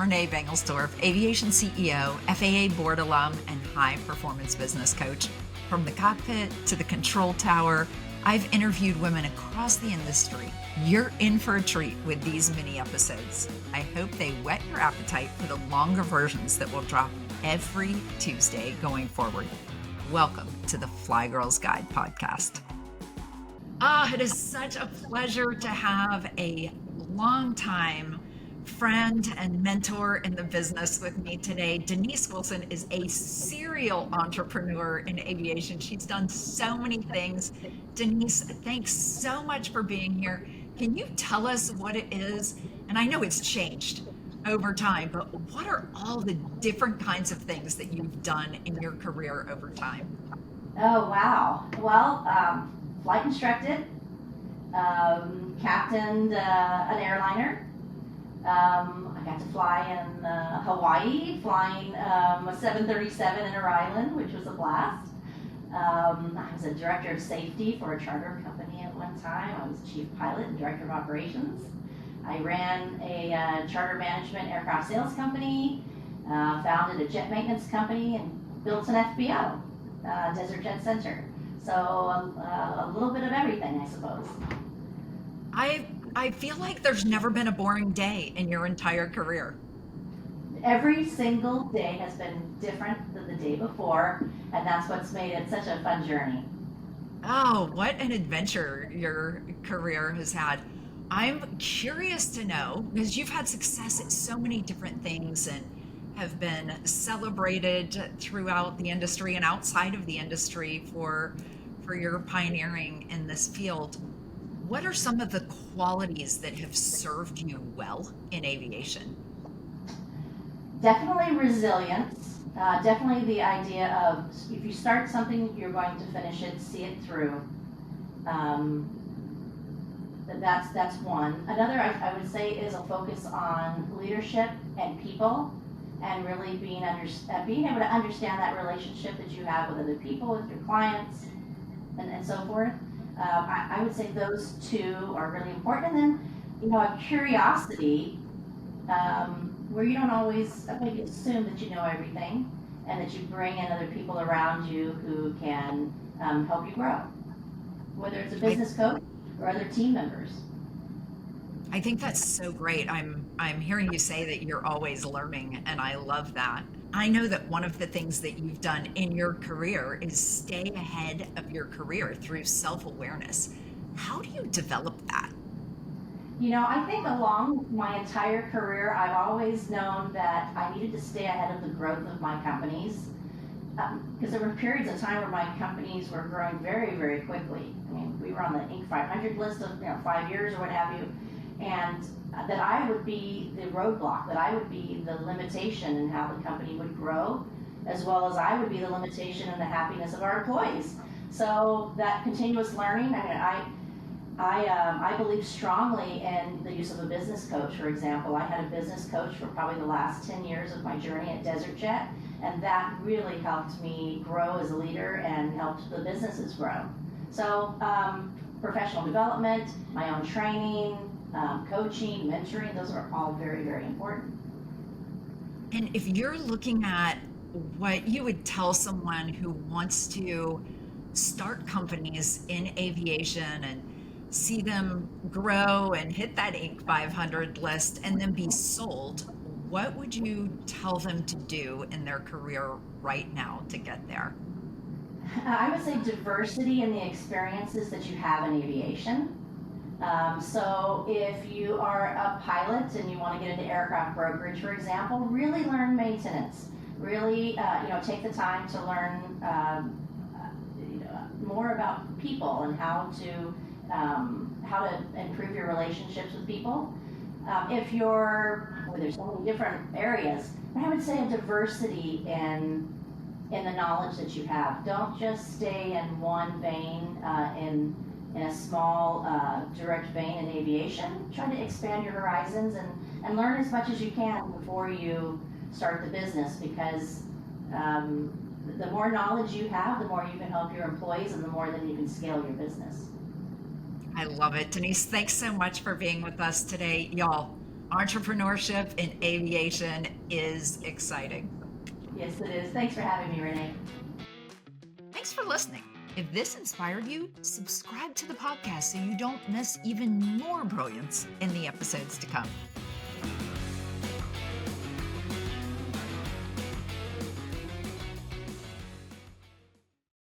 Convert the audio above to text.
René Aviation CEO, FAA board alum, and high-performance business coach. From the cockpit to the control tower, I've interviewed women across the industry. You're in for a treat with these mini episodes. I hope they whet your appetite for the longer versions that will drop every Tuesday going forward. Welcome to the Fly Girls Guide podcast. It is such a pleasure to have a longtime friend and mentor in the business with me today. Denise Wilson is a serial entrepreneur in aviation. She's done so many things. Denise, thanks so much for being here. Can you tell us what it is? And I know it's changed over time, but what are all the different kinds of things that you've done in your career over time? Oh, wow. Well, flight instructed, captained an airliner. I got to fly in Hawaii, flying a 737 in Rhode Island, which was a blast. I was a director of safety for a charter company at one time. I was chief pilot and director of operations. I ran a charter management aircraft sales company, founded a jet maintenance company, and built an FBO, Desert Jet Center. So a little bit of everything, I suppose. I feel like there's never been a boring day in your entire career. Every single day has been different than the day before, and that's what's made it such a fun journey. Oh, what an adventure your career has had. I'm curious to know, because you've had success at so many different things and have been celebrated throughout the industry and outside of the industry for your pioneering in this field. What are some of the qualities that have served you well in aviation? Definitely resilience. Definitely the idea of if you start something, you're going to finish it, see it through. That's one. Another I would say is a focus on leadership and people, and really being able to understand that relationship that you have with other people, with your clients, and so forth. I would say those two are really important. And then, a curiosity, where you don't always maybe assume that you know everything, and that you bring in other people around you who can help you grow, whether it's a business coach or other team members. I think that's so great. I'm hearing you say that you're always learning, and I love that. I know that one of the things that you've done in your career is stay ahead of your career through self-awareness. How do you develop that? I think along my entire career, I've always known that I needed to stay ahead of the growth of my companies, because there were periods of time where my companies were growing very, very quickly. I mean, we were on the Inc. 500 list of 5 years or what have you, and that I would be the roadblock, that I would be the limitation in how the company would grow, as well as I would be the limitation in the happiness of our employees. So that continuous learning, I believe strongly in the use of a business coach. For example, I had a business coach for probably the last 10 years of my journey at Desert Jet, and that really helped me grow as a leader and helped the businesses grow. So professional development, my own training, coaching, mentoring, those are all very, very important. And if you're looking at what you would tell someone who wants to start companies in aviation and see them grow and hit that Inc. 500 list and then be sold, what would you tell them to do in their career right now to get there? I would say diversity in the experiences that you have in aviation. So if you are a pilot and you want to get into aircraft brokerage, for example, really learn maintenance. Really, take the time to learn more about people and how to improve your relationships with people. There's so many different areas, but I would say a diversity in the knowledge that you have. Don't just stay in one vein, in a small direct vein in aviation. Try to expand your horizons and learn as much as you can before you start the business, because the more knowledge you have, the more you can help your employees, and the more then you can scale your business. I love it. Denise, thanks so much for being with us today. Y'all, Entrepreneurship in aviation is exciting. Yes, it is. Thanks for having me, Renee. Thanks for listening. If this inspired you, subscribe to the podcast so you don't miss even more brilliance in the episodes to come.